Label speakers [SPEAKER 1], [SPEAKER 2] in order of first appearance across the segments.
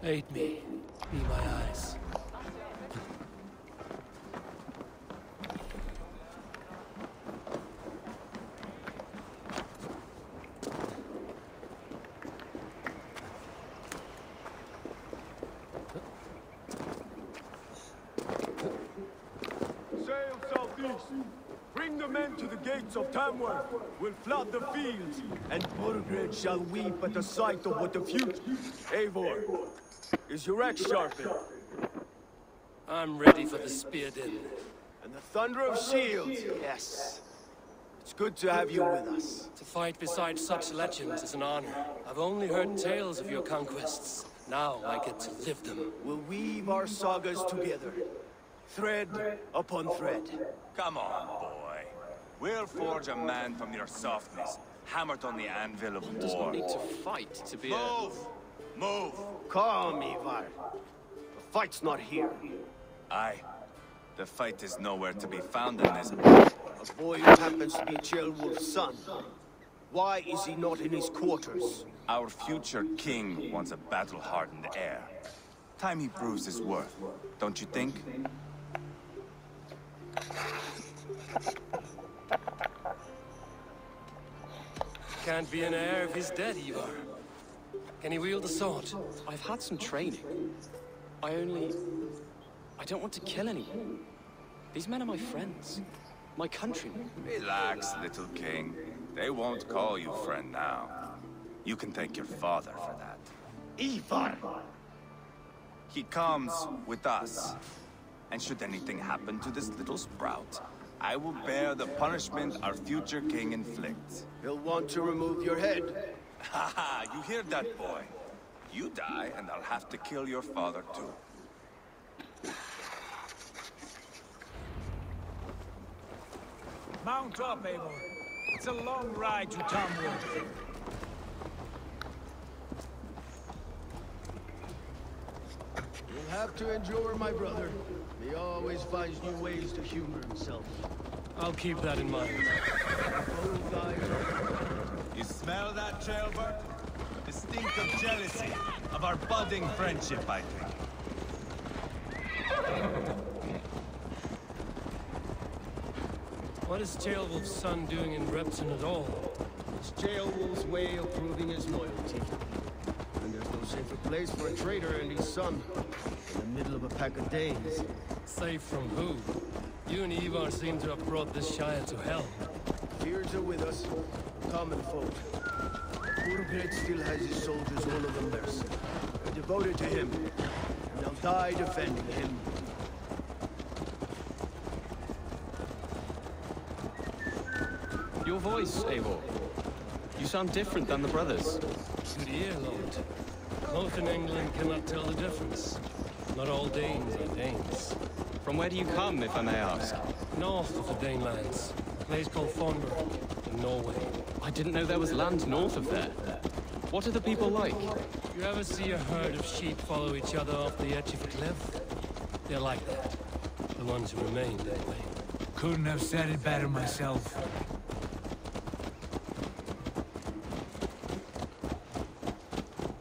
[SPEAKER 1] Aid me. Be my eyes.
[SPEAKER 2] Sail southeast. Bring the men to the gates of Tamworth. We'll flood the fields, and Burgred shall weep at the sight of what the future... Eivor, is your axe sharpened?
[SPEAKER 1] I'm ready for the spear din.
[SPEAKER 2] And the thunder of shields, yes. It's good to have you with us.
[SPEAKER 1] To fight beside such legends is an honor. I've only heard tales of your conquests. Now I get to live them.
[SPEAKER 2] We'll weave our sagas together. Thread upon thread.
[SPEAKER 3] Come on, boy. We'll forge a man from your softness, hammered on the anvil of war.
[SPEAKER 1] Does not need to fight to be
[SPEAKER 3] Move! Move!
[SPEAKER 2] Calm, Ivar. The fight's not here.
[SPEAKER 3] Aye. The fight is nowhere to be found in this...
[SPEAKER 2] A boy who happens to be Ceolwulf's son. Why is he not in his quarters?
[SPEAKER 3] Our future king wants a battle-hardened heir. Time he proves his worth, don't you think?
[SPEAKER 1] Can't be an heir if he's dead, Ivar. Can he wield a sword?
[SPEAKER 4] I've had some training. I don't want to kill anyone. These men are my friends. My countrymen.
[SPEAKER 3] Relax, little king. They won't call you friend now. You can thank your father for that.
[SPEAKER 2] Ivar!
[SPEAKER 3] He comes with us. And should anything happen to this little sprout, I will bear the punishment our future king inflicts.
[SPEAKER 2] He'll want to remove your head.
[SPEAKER 3] Haha, you hear that, boy? You die, and I'll have to kill your father, too.
[SPEAKER 5] Mount up, Eivor. It's a long ride to Tamworth.
[SPEAKER 2] You'll have to endure, my brother. He always finds new ways to humor himself.
[SPEAKER 1] I'll keep that in mind.
[SPEAKER 2] Both eyes are...
[SPEAKER 6] You smell that, Ceolbert? The stink of jealousy, of our budding friendship, I think.
[SPEAKER 1] What is Ceolwulf's son doing in Repton at all?
[SPEAKER 2] It's Ceolwulf's way of proving his loyalty. And there's no safer place for a traitor and his son. In the middle of a pack of Danes.
[SPEAKER 1] Safe from who? You and Ivar seem to have brought this Shire to hell.
[SPEAKER 2] Fears are with us, common folk. Burgred still has his soldiers all over mercy. They're devoted to him, and they'll die defending him.
[SPEAKER 4] Your voice, Eivor. You sound different than the brothers.
[SPEAKER 1] Good ear, Lord. Most in England cannot tell the difference. Not all Danes are Danes.
[SPEAKER 4] From where do you come, if I may ask?
[SPEAKER 1] North of the Danelands. A place called Thornburg, in Norway.
[SPEAKER 4] I didn't know there was land north of there. What are the people like?
[SPEAKER 1] You ever see a herd of sheep follow each other off the edge of a cliff? They're like that. The ones who remained, anyway.
[SPEAKER 5] Couldn't have said it better myself.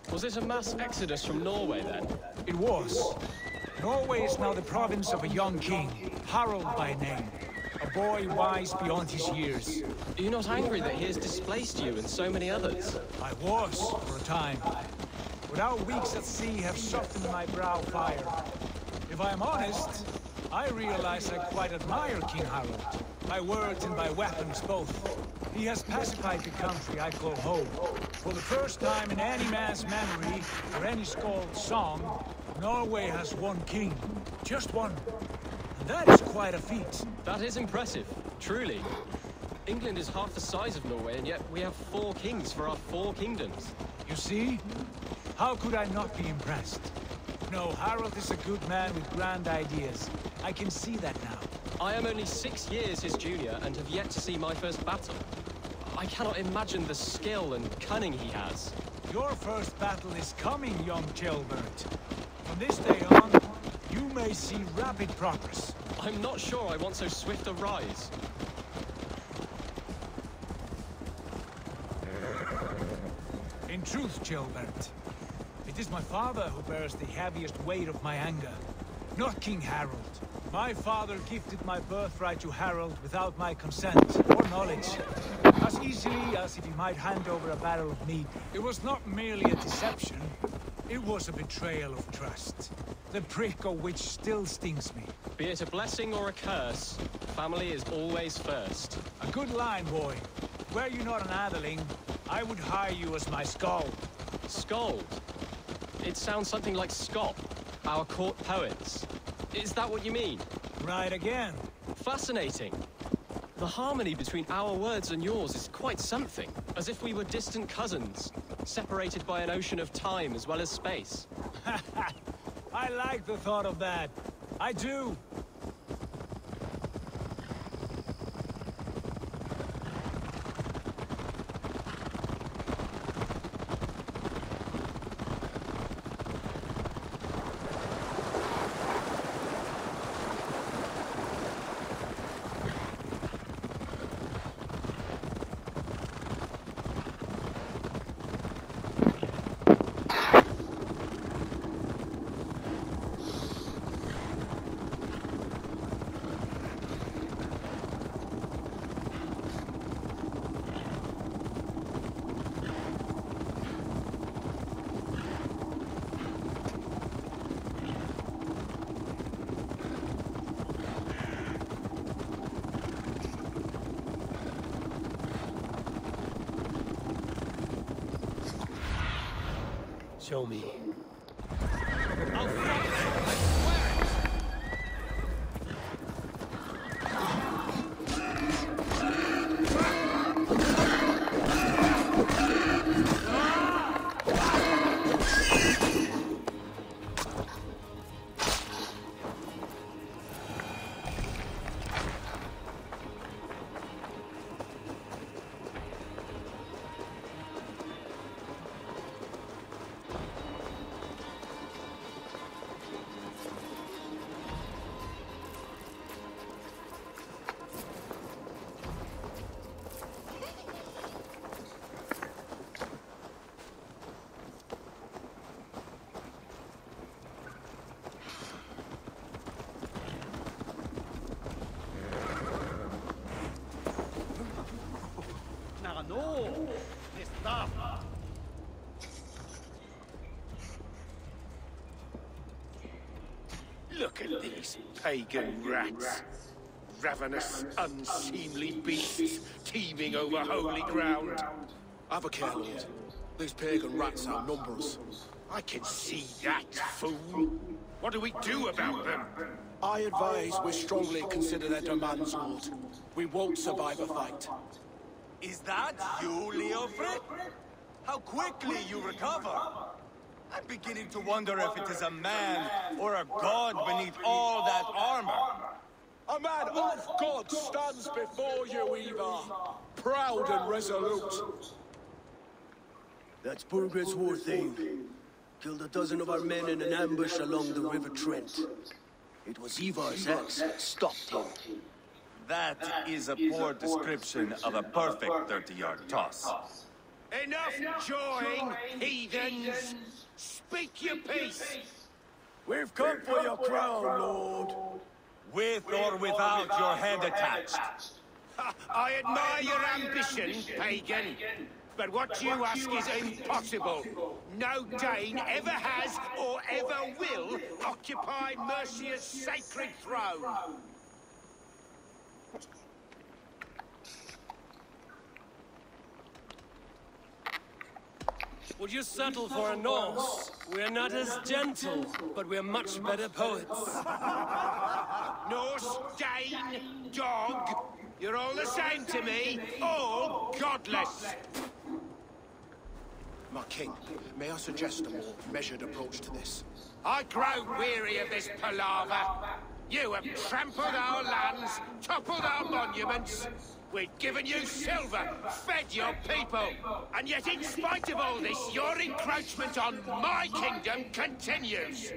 [SPEAKER 4] Was it a mass exodus from Norway, then?
[SPEAKER 5] It was. Norway is now the province of a young king, Harald by name. A boy wise beyond his years.
[SPEAKER 4] Are you not angry that he has displaced you and so many others?
[SPEAKER 5] I was, for a time. But our weeks at sea have softened my brow fire. If I am honest, I realize I quite admire King Harald. By words and by weapons both. He has pacified the country I call home. For the first time in any man's memory, or any skald's song, Norway has one king. Just one. And that is quite a feat.
[SPEAKER 4] That is impressive, truly. England is half the size of Norway, and yet we have 4 kings for our 4 kingdoms.
[SPEAKER 5] You see? How could I not be impressed? No, Harald is a good man with grand ideas. I can see that now.
[SPEAKER 4] I am only 6 years his junior and have yet to see my first battle. I cannot imagine the skill and cunning he has.
[SPEAKER 5] Your first battle is coming, young Ceolbert. From this day on, you may see rapid progress.
[SPEAKER 4] I'm not sure I want so swift a rise.
[SPEAKER 5] In truth, Ceolbert, It is my father who bears the heaviest weight of my anger, not King Harold. My father gifted my birthright to Harold without my consent or knowledge, as easily as if he might hand over a barrel of meat. It was not merely a deception, it was a betrayal of trust, the prick of which still stings me.
[SPEAKER 4] Be it a blessing or a curse, family is always first.
[SPEAKER 5] A good line, boy. Were you not an atheling, I would hire you as my skald.
[SPEAKER 4] Skald? It sounds something like Scott, our court poets. Is that what you mean?
[SPEAKER 5] Right again.
[SPEAKER 4] Fascinating. The harmony between our words and yours is quite something. As if we were distant cousins, separated by an ocean of time as well as space.
[SPEAKER 5] I like the thought of that. I do.
[SPEAKER 1] Show me.
[SPEAKER 5] I'll fight you, I swear it!
[SPEAKER 7] No! Stop!
[SPEAKER 8] Look at these pagan rats. Ravenous, unseemly beasts teeming over holy ground.
[SPEAKER 9] Have a care, Lord. These pagan rats outnumber us.
[SPEAKER 8] I can see that, fool. What do we do about them?
[SPEAKER 9] I advise we strongly consider their demands, Lord. We won't survive a fight.
[SPEAKER 3] Is that you, Leofrid? How quickly you recover! I'm beginning to wonder if it is a man or a god beneath all that armor.
[SPEAKER 9] A man of God stands before you, Eva, proud and resolute.
[SPEAKER 2] That's Burgred's war theme. Killed a dozen of our men in an ambush along the River Trent. It was Ivar's axe that stopped him.
[SPEAKER 3] That is a poor description of a perfect 30-yard toss.
[SPEAKER 8] Enough jawing, heathens! Speak your piece!
[SPEAKER 2] We've come for your crown, Lord.
[SPEAKER 3] With or without your head attached.
[SPEAKER 8] I admire your ambition, pagan. But what you ask is impossible. No Dane ever has or ever will occupy Mercia's sacred throne.
[SPEAKER 1] Would you settle for a Norse? We're not as gentle, but we're much better poets.
[SPEAKER 8] Norse, Dane, dog, you're all the same to me, all godless.
[SPEAKER 9] My king, may I suggest a more measured approach to this?
[SPEAKER 8] I grow weary of this palaver. You have trampled our lands, toppled our monuments. We've given you silver, fed your people. And yet in spite of all this, your encroachment on my kingdom continues.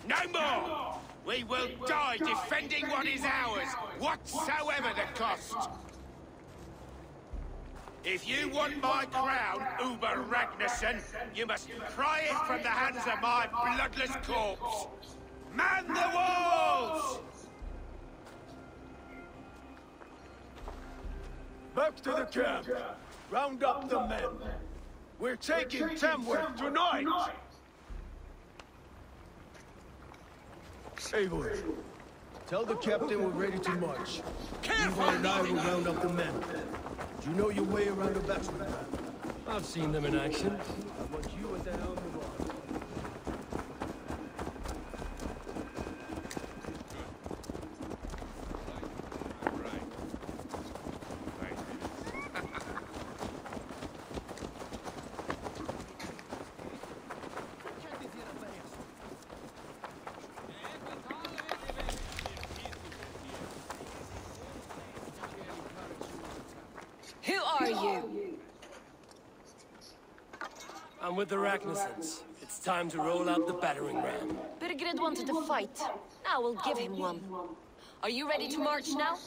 [SPEAKER 8] No more! We will die defending what is ours, whatsoever the cost. If you want my crown, Uber Ragnarsson, you must pry it from the hands of my bloodless corpse. Man the walls!
[SPEAKER 2] Back to the camp. Round up the men. We're taking Tamworth tonight! Eivor, tell the captain we're ready to march. Eivor and I will round up the men. Do you know your way around the batsman?
[SPEAKER 1] I've seen them in action.
[SPEAKER 2] I want you at the helm of all.
[SPEAKER 10] Who are you?
[SPEAKER 1] I'm with the Ragnarsons. It's time to roll out the battering ram.
[SPEAKER 10] Birgrid wanted to fight. Now we'll give him one. Are you ready to march now?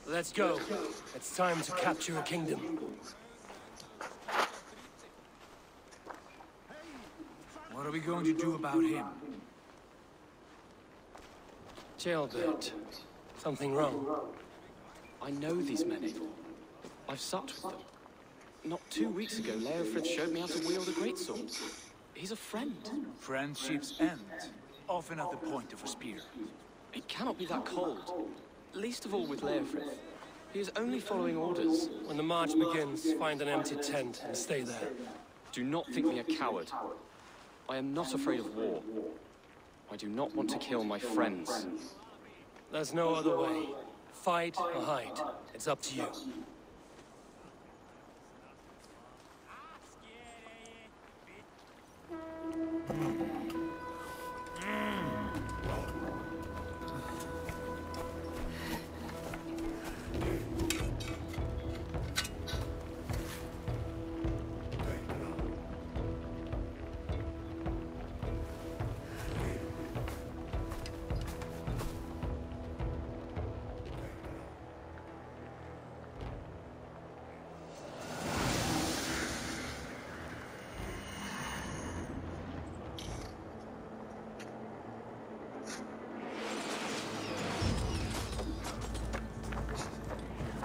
[SPEAKER 1] Let's go. It's time to capture a kingdom.
[SPEAKER 5] What are we going to do about him?
[SPEAKER 1] Jailbird. Something wrong.
[SPEAKER 4] I know these men, Eivor. I've supped with them. Not 2 weeks ago, Leofrith showed me how to wield a greatsword. He's a friend.
[SPEAKER 5] Friendships end, often at the point of a spear.
[SPEAKER 4] It cannot be that cold. Least of all with Leofrith. He is only following orders.
[SPEAKER 1] When the march begins, find an empty tent and stay there.
[SPEAKER 4] Do not think me a coward. I am not afraid of war. I do not want to kill my friends.
[SPEAKER 1] There's no other way. Fight or hide. It's up to you.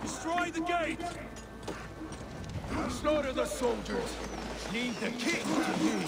[SPEAKER 2] Destroy the gate! Slaughter the soldiers! Leave the king to me!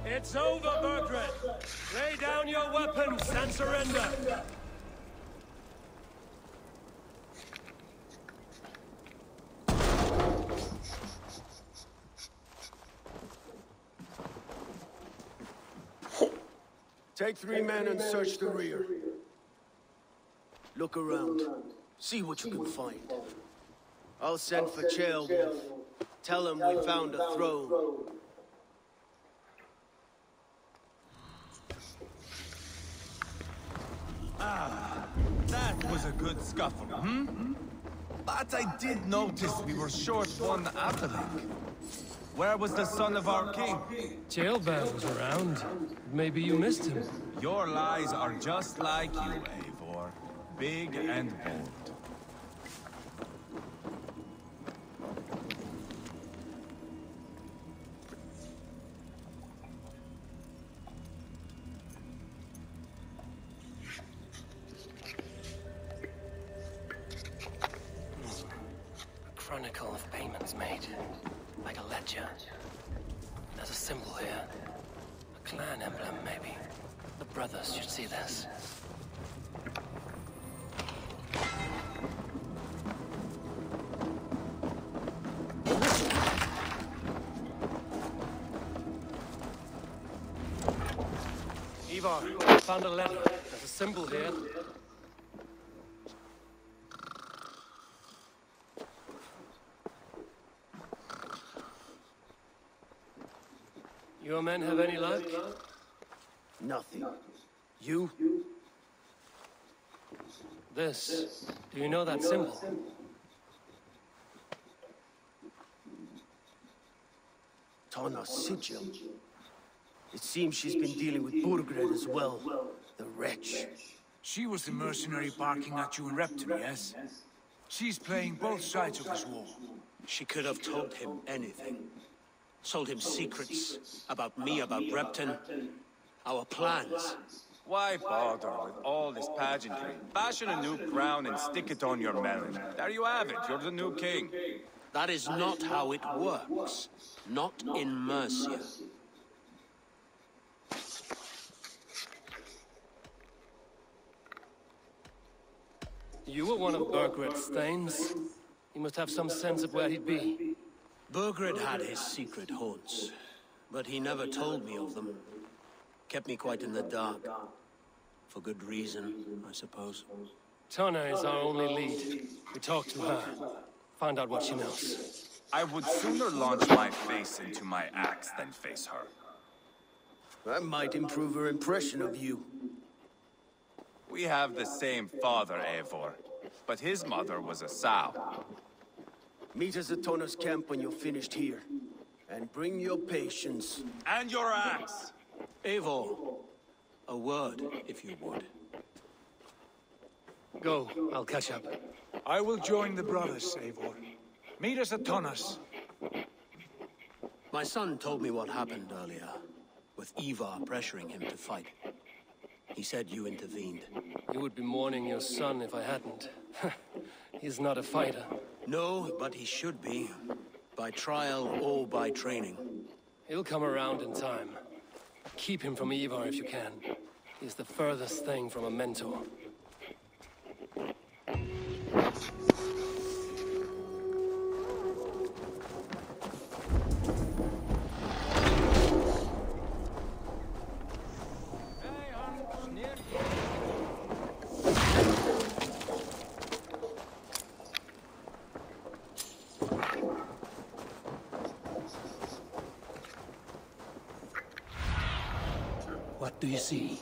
[SPEAKER 1] It's over, Bergred! Lay down your weapons and surrender!
[SPEAKER 2] Take 3 men and search the rear. Look around. See what you can find. I'll send for Ceolwulf. Tell him we found a throne.
[SPEAKER 6] That was a good scuffle, But I did notice we were short one atheling. Where was the son of our king?
[SPEAKER 1] Ceolwulf was around. Maybe you missed him.
[SPEAKER 6] Your lies are just like you, Eivor. Big and bold.
[SPEAKER 1] Chronicle of payments made. Like a ledger. There's a symbol here. A clan emblem, maybe. The brothers should see this. Ivar, found a letter. There's a symbol here. Your men have any luck?
[SPEAKER 2] Nothing. You?
[SPEAKER 1] This. Do you know that symbol?
[SPEAKER 2] Tana's sigil. It seems she's been dealing with Burgred as well. The wretch.
[SPEAKER 5] She was the mercenary barking at you in Repton, yes? She's playing both sides of this war.
[SPEAKER 7] She could have told him anything. Told him secrets about me, about Repton, our plans.
[SPEAKER 6] Why bother with all this pageantry? Fashion a new crown and stick it on your melon. There you have it, you're the new king.
[SPEAKER 7] That is not how it works. Not in Mercia.
[SPEAKER 1] You were one of Burgred's thanes. He must have some sense of where he'd be.
[SPEAKER 7] Burgred had his secret haunts, but he never told me of them. Kept me quite in the dark. For good reason, I suppose.
[SPEAKER 1] Tana is our only lead. We talked to her. Find out what she knows.
[SPEAKER 6] I would sooner launch my face into my axe than face her.
[SPEAKER 2] That might improve her impression of you.
[SPEAKER 6] We have the same father, Eivor, but his mother was a sow.
[SPEAKER 2] Meet us at Tana's camp when you're finished here. And bring your patience.
[SPEAKER 6] And your axe!
[SPEAKER 7] Eivor, a word, if you would.
[SPEAKER 1] Go, I'll catch up.
[SPEAKER 5] I will join the brothers, Eivor. Meet us at Tana's.
[SPEAKER 7] My son told me what happened earlier, with Ivar pressuring him to fight. He said you intervened.
[SPEAKER 1] You would be mourning your son if I hadn't. He's not a fighter.
[SPEAKER 7] No, but he should be. By trial or by training.
[SPEAKER 1] He'll come around in time. Keep him from Ivar if you can. He's the furthest thing from a mentor. What do you see?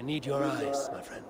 [SPEAKER 1] I need your eyes, my friend.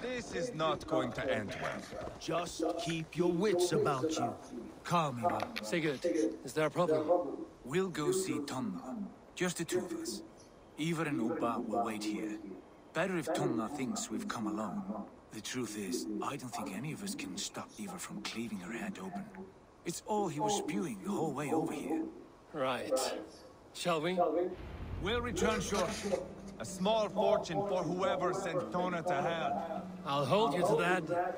[SPEAKER 6] This is not going to end well.
[SPEAKER 2] Just keep your wits about you.
[SPEAKER 5] Calm, Ivar.
[SPEAKER 1] Sigurd, is there a problem?
[SPEAKER 5] We'll go see Tonna. Just the two of us. Ivar and Upa will wait here. Better if Tonna thinks we've come alone. The truth is, I don't think any of us can stop Ivar from cleaving her head open. It's all he was spewing the whole way over here.
[SPEAKER 1] Right. Shall we?
[SPEAKER 5] We'll return shortly.
[SPEAKER 6] A small fortune for whoever sent Tona to hell.
[SPEAKER 1] I'll hold you to that.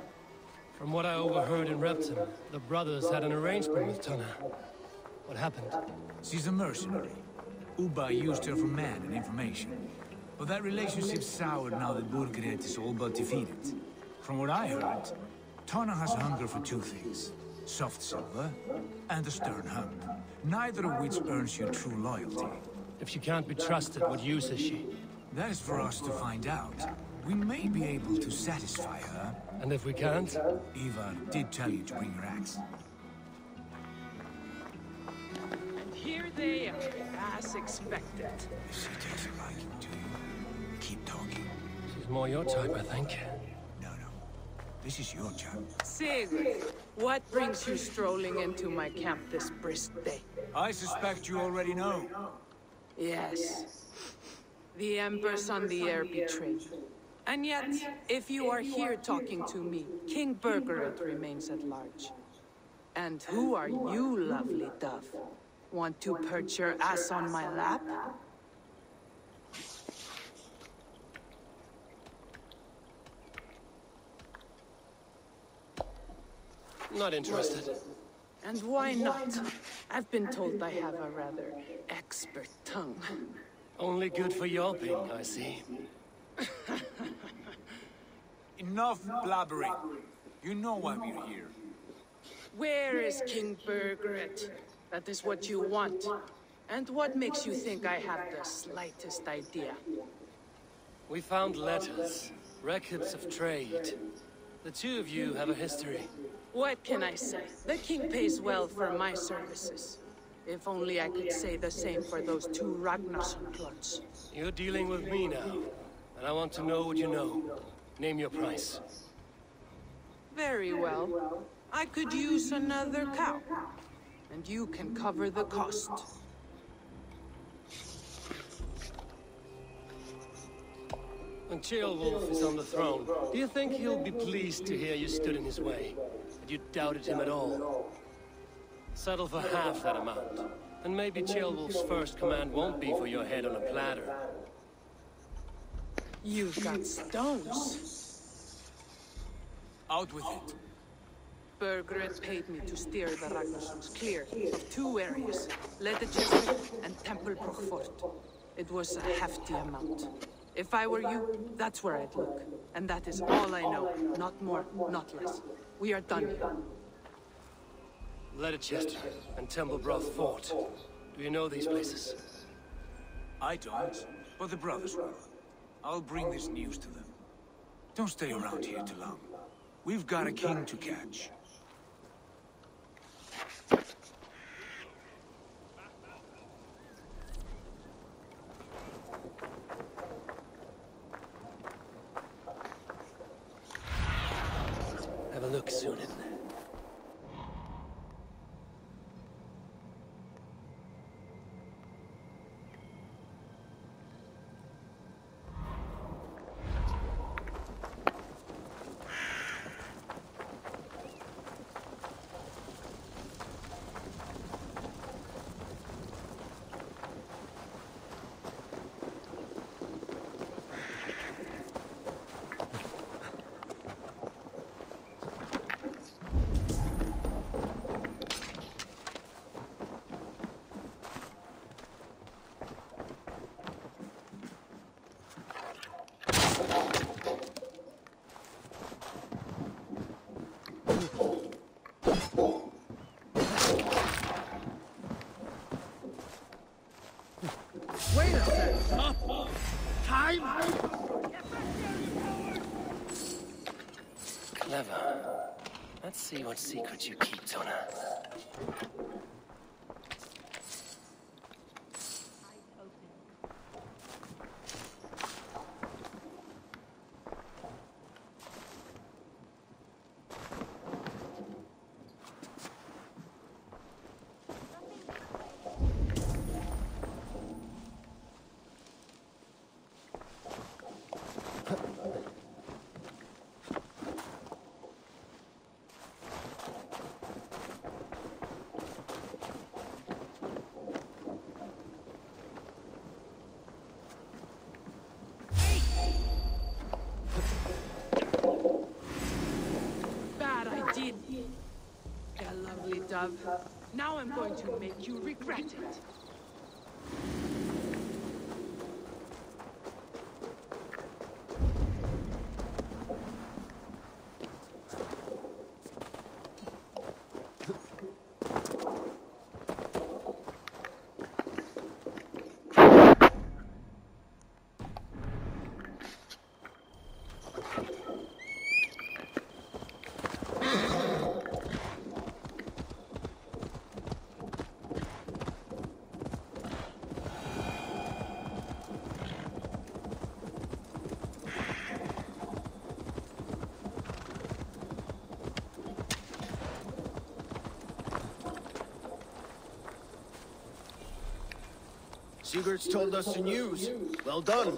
[SPEAKER 1] From what I overheard in Repton, the brothers had an arrangement with Tonna. What happened?
[SPEAKER 5] She's a mercenary. Uba used her for man and information. But that relationship soured now that Burgred is all but defeated. From what I heard, Tonna has hunger for two things. Soft silver and a stern hug. Neither of which earns you true loyalty.
[SPEAKER 1] If she can't be trusted, what use is she?
[SPEAKER 5] That is for us to find out. We may be able to satisfy her.
[SPEAKER 1] And if we can't?
[SPEAKER 5] Ivar did tell you to bring your axe.
[SPEAKER 11] And here they are, as expected.
[SPEAKER 5] If she doesn't like you, do you? Keep talking.
[SPEAKER 1] She's more your type, I think.
[SPEAKER 5] No. This is your job.
[SPEAKER 11] Sigurd, what brings you strolling into my camp this brisk day?
[SPEAKER 5] I suspect you already know.
[SPEAKER 11] Yes. The Embers on the air betrayed. And yet, if you are here talking to me, King Burgred remains at large. And who are you, lovely dove? Want to perch your ass on my lap?
[SPEAKER 1] Not interested.
[SPEAKER 11] And why not? I've been told I have a rather expert tongue.
[SPEAKER 1] Only good for yelping, I see.
[SPEAKER 5] Enough blabbering. You know why we're here.
[SPEAKER 11] Where is King Burgred? That is what you want. And what makes you think I have the slightest idea?
[SPEAKER 1] We found letters, records of trade. The two of you have a history.
[SPEAKER 11] What can I say? The king pays well for my services. If only I could say the same for those two Ragnarsson clots.
[SPEAKER 1] You're dealing with me now, and I want to know what you know. Name your price.
[SPEAKER 11] Very well. I could use another cow. And you can cover the cost.
[SPEAKER 1] When Ceolwulf is on the throne, do you think he'll be pleased to hear you stood in his way? That you doubted him at all? Settle for half that amount. And maybe Ceolwulf's first command won't be for your head on a platter.
[SPEAKER 11] You've got stones.
[SPEAKER 5] Out with it.
[SPEAKER 11] Burgred paid me to steer the Ragnarssons clear of two areas, Ledegestri and Temple Brockfort. It was a hefty amount. If I were you, that's where I'd look. And that is all I know. Not more, not less. We are done here.
[SPEAKER 1] Leicester and Templebroth Fort. Do you know these places?
[SPEAKER 5] I don't, but the brothers will. I'll bring this news to them. Don't stay around here too long. We've got a king to catch.
[SPEAKER 1] Have a look, Sunan.
[SPEAKER 8] Wait a second. Time?
[SPEAKER 1] Clever. Let's see what secrets you keep, Tona.
[SPEAKER 11] Bad I did. Yeah, lovely dove. Now I'm going to make you regret it.
[SPEAKER 2] Sigurd's told us the news. Well done.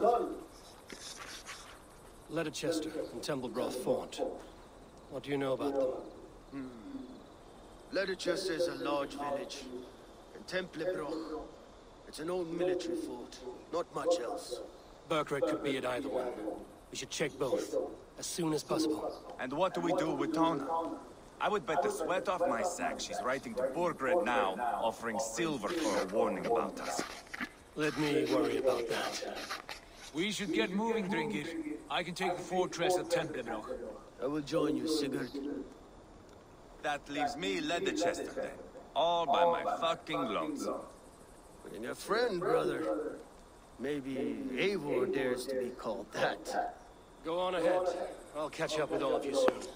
[SPEAKER 1] Leicester and Templebroth Fort. What do you know about them?
[SPEAKER 2] Leicester is a large village. And Templebroch, it's an old military fort. Not much else.
[SPEAKER 1] Burkred could be at either one. We should check both, as soon as possible.
[SPEAKER 6] And what do we do with Tona? I would bet the sweat off my sack she's writing to Borgred now, offering silver for a warning about us.
[SPEAKER 1] Let me worry about that.
[SPEAKER 5] We should get moving, Drinkit. I can take the fortress at Templebroch.
[SPEAKER 2] I will join you, Sigurd.
[SPEAKER 6] That leaves me Leicester then. All by my fucking lonesome.
[SPEAKER 2] And your friend, brother. Maybe Eivor dares to be called that.
[SPEAKER 1] Go on ahead. I'll catch up with all of you soon.